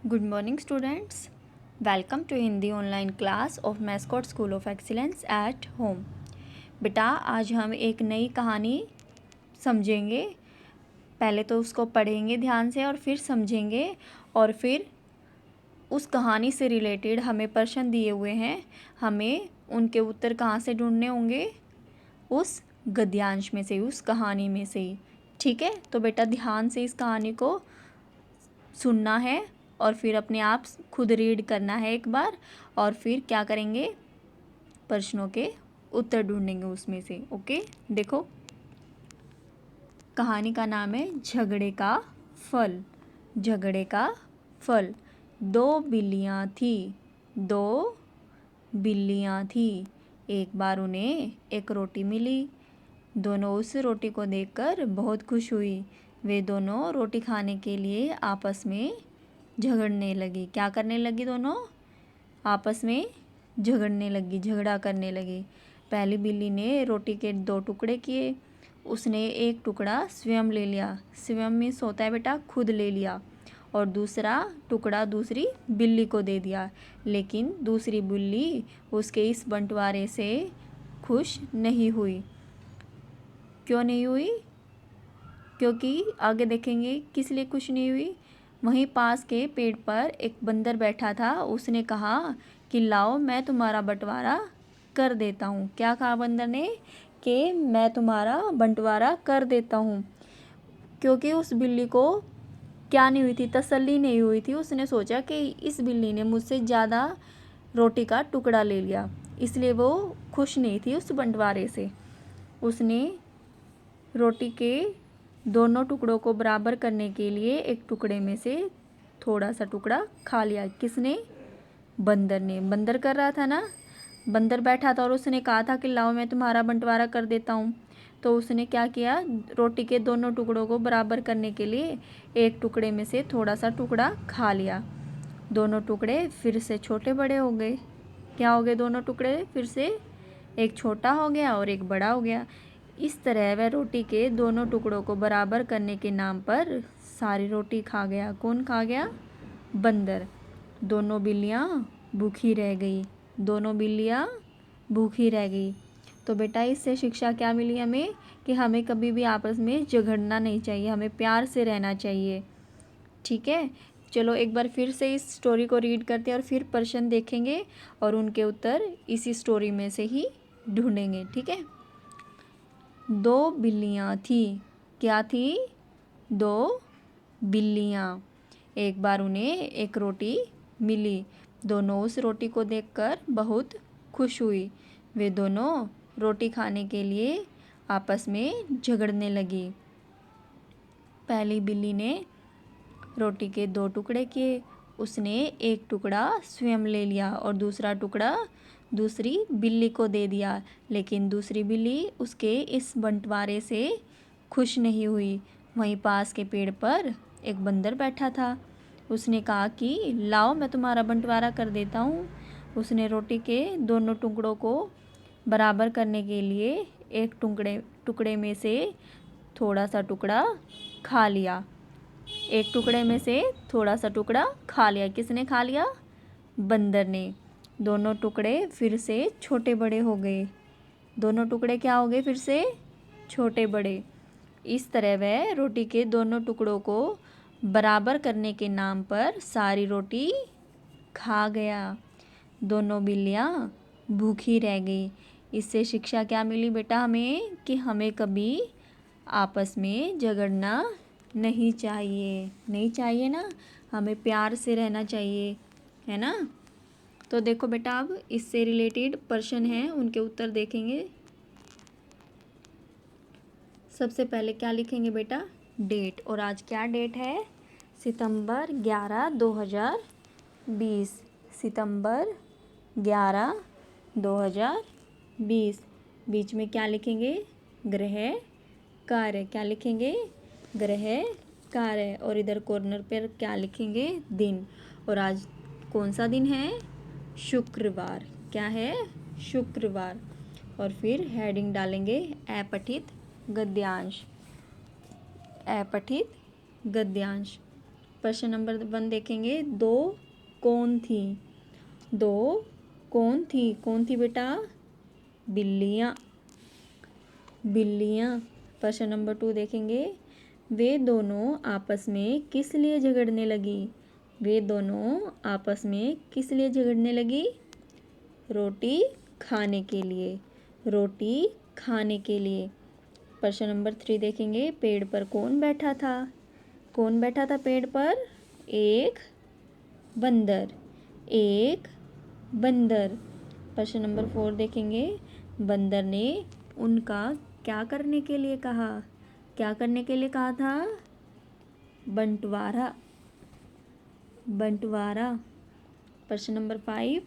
Good morning students, welcome to Hindi online class of Mascot school of excellence at home. बेटा आज हम एक नई कहानी समझेंगे। पहले तो उसको पढ़ेंगे ध्यान से और फिर समझेंगे, और फिर उस कहानी से रिलेटेड हमें प्रश्न दिए हुए हैं, हमें उनके उत्तर कहाँ से ढूंढने होंगे, उस गद्यांश में से, उस कहानी में से ही। ठीक है, तो बेटा ध्यान से इस कहानी को सुनना है और फिर अपने आप खुद रीड करना है एक बार, और फिर क्या करेंगे, प्रश्नों के उत्तर ढूंढेंगे उसमें से। ओके, देखो कहानी का नाम है झगड़े का फल। झगड़े का फल। दो बिल्लियाँ थी। दो बिल्लियाँ थी। एक बार उन्हें एक रोटी मिली। दोनों उस रोटी को देखकर बहुत खुश हुई। वे दोनों रोटी खाने के लिए आपस में झगड़ने लगी। क्या करने लगी? दोनों आपस में झगड़ने लगी, झगड़ा करने लगी। पहली बिल्ली ने रोटी के दो टुकड़े किए। उसने एक टुकड़ा स्वयं ले लिया। स्वयं मीन्स होता है बेटा खुद ले लिया। और दूसरा टुकड़ा दूसरी बिल्ली को दे दिया। लेकिन दूसरी बिल्ली उसके इस बंटवारे से खुश नहीं हुई। क्यों नहीं हुई? क्योंकि आगे देखेंगे किस लिए खुश नहीं हुई। वहीं पास के पेड़ पर एक बंदर बैठा था। उसने कहा कि लाओ मैं तुम्हारा बंटवारा कर देता हूँ। क्या कहा बंदर ने? कि मैं तुम्हारा बंटवारा कर देता हूँ। क्योंकि उस बिल्ली को क्या नहीं हुई थी, तसल्ली नहीं हुई थी। उसने सोचा कि इस बिल्ली ने मुझसे ज़्यादा रोटी का टुकड़ा ले लिया, इसलिए वो खुश नहीं थी उस बंटवारे से। उसने रोटी के दोनों टुकड़ों को बराबर करने के लिए एक टुकड़े में से थोड़ा सा टुकड़ा खा लिया। किसने? बंदर ने। बंदर कर रहा था ना, बंदर बैठा था और उसने कहा था कि लाओ मैं तुम्हारा बंटवारा कर देता हूँ। तो उसने क्या किया, रोटी के दोनों टुकड़ों को बराबर करने के लिए एक टुकड़े में से थोड़ा सा टुकड़ा खा लिया। दोनों टुकड़े फिर से छोटे बड़े हो गए। क्या हो गए? दोनों टुकड़े फिर से एक छोटा हो गया और एक बड़ा हो गया। इस तरह वह रोटी के दोनों टुकड़ों को बराबर करने के नाम पर सारी रोटी खा गया। कौन खा गया? बंदर। दोनों बिल्लियाँ भूखी रह गई। दोनों बिल्लियाँ भूखी रह गई। तो बेटा इससे शिक्षा क्या मिली हमें? कि हमें कभी भी आपस में झगड़ना नहीं चाहिए, हमें प्यार से रहना चाहिए। ठीक है, चलो एक बार फिर से इस स्टोरी को रीड करते हैं और फिर प्रश्न देखेंगे और उनके उत्तर इसी स्टोरी में से ही ढूंढेंगे। ठीक है। दो बिल्लियाँ थी। क्या थी? दो बिल्लियाँ। एक बार उन्हें एक रोटी मिली। दोनों उस रोटी को देखकर बहुत खुश हुई। वे दोनों रोटी खाने के लिए आपस में झगड़ने लगी। पहली बिल्ली ने रोटी के दो टुकड़े किए। उसने एक टुकड़ा स्वयं ले लिया और दूसरा टुकड़ा दूसरी बिल्ली को दे दिया। लेकिन दूसरी बिल्ली उसके इस बंटवारे से खुश नहीं हुई। वहीं पास के पेड़ पर एक बंदर बैठा था। उसने कहा कि लाओ मैं तुम्हारा बंटवारा कर देता हूँ। उसने रोटी के दोनों टुकड़ों को बराबर करने के लिए एक टुकड़े में से थोड़ा सा टुकड़ा खा लिया। एक टुकड़े में से थोड़ा सा टुकड़ा खा लिया। किसने खा लिया? बंदर ने। दोनों टुकड़े फिर से छोटे बड़े हो गए। दोनों टुकड़े क्या हो गए? फिर से छोटे बड़े। इस तरह वह रोटी के दोनों टुकड़ों को बराबर करने के नाम पर सारी रोटी खा गया। दोनों बिल्लियाँ भूखी रह गई। इससे शिक्षा क्या मिली बेटा हमें? कि हमें कभी आपस में झगड़ना नहीं चाहिए। नहीं चाहिए ना, हमें प्यार से रहना चाहिए, है ना। तो देखो बेटा अब इससे रिलेटेड प्रश्न हैं, उनके उत्तर देखेंगे। सबसे पहले क्या लिखेंगे बेटा? डेट। और आज क्या डेट है? सितंबर 11, 2020। सितंबर 11, 2020। बीच में क्या लिखेंगे? ग्रह कार्य। क्या लिखेंगे? ग्रह कार्य। और इधर कॉर्नर पर क्या लिखेंगे? दिन। और आज कौन सा दिन है? शुक्रवार। क्या है? शुक्रवार। और फिर हेडिंग डालेंगे अपठित गद्यांश। अपठित गद्यांश। प्रश्न नंबर 1 देखेंगे। 2 कौन थी? 2 कौन थी? कौन थी बेटा? बिल्लियाँ। बिल्लियाँ। प्रश्न नंबर 2 देखेंगे। वे दोनों आपस में किस लिए झगड़ने लगी? वे दोनों आपस में किस लिए झगड़ने लगी? रोटी खाने के लिए। रोटी खाने के लिए। प्रश्न नंबर 3 देखेंगे। पेड़ पर कौन बैठा था? कौन बैठा था पेड़ पर? एक बंदर। एक बंदर। प्रश्न नंबर 4 देखेंगे। बंदर ने उनका क्या करने के लिए कहा? क्या करने के लिए कहा था? बंटवारा। बंटवारा। प्रश्न नंबर 5।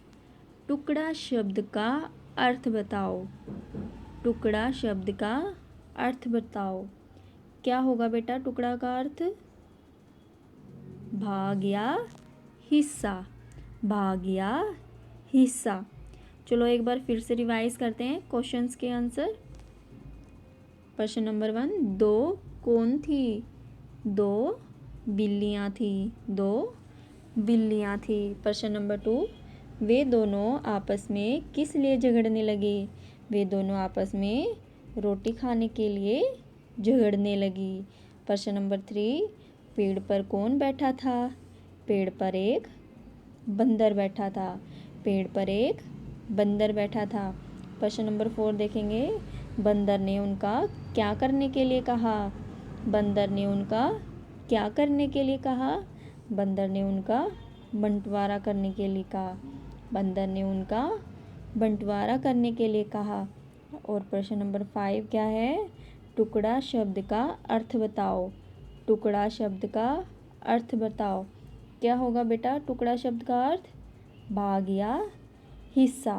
टुकड़ा शब्द का अर्थ बताओ। टुकड़ा शब्द का अर्थ बताओ। क्या होगा बेटा टुकड़ा का अर्थ? भाग या हिस्सा। भाग या हिस्सा। चलो एक बार फिर से रिवाइज करते हैं क्वेश्चंस के आंसर। प्रश्न नंबर 1। 2 कौन थी? 2 बिल्लियाँ थी। 2 बिल्लियाँ थी। प्रश्न नंबर 2। वे दोनों आपस में किस लिए झगड़ने लगे? वे दोनों आपस में रोटी खाने के लिए झगड़ने लगी। प्रश्न नंबर 3। पेड़ पर कौन बैठा था? पेड़ पर एक बंदर बैठा था। पेड़ पर एक बंदर बैठा था। प्रश्न नंबर 4 देखेंगे। बंदर ने उनका क्या करने के लिए कहा? बंदर ने उनका क्या करने के लिए कहा? बंदर ने उनका बंटवारा करने के लिए कहा। बंदर ने उनका बंटवारा करने के लिए कहा। और प्रश्न नंबर 5 क्या है? टुकड़ा शब्द का अर्थ बताओ। टुकड़ा शब्द का अर्थ बताओ। क्या होगा बेटा टुकड़ा शब्द का अर्थ? भाग या हिस्सा।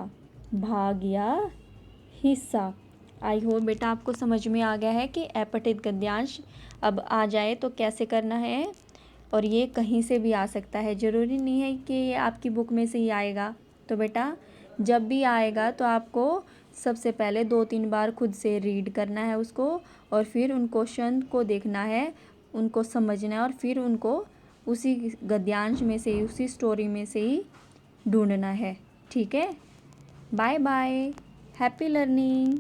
भाग या हिस्सा। आई होप बेटा आपको समझ में आ गया है कि अपठित गद्यांश अब आ जाए तो कैसे करना है। और ये कहीं से भी आ सकता है, ज़रूरी नहीं है कि ये आपकी बुक में से ही आएगा। तो बेटा जब भी आएगा तो आपको सबसे पहले 2-3 बार खुद से रीड करना है उसको, और फिर उन क्वेश्चन को देखना है, उनको समझना है, और फिर उनको उसी गद्यांश में से ही, उसी स्टोरी में से ही ढूंढना है। ठीक है। Bye bye. Happy learning.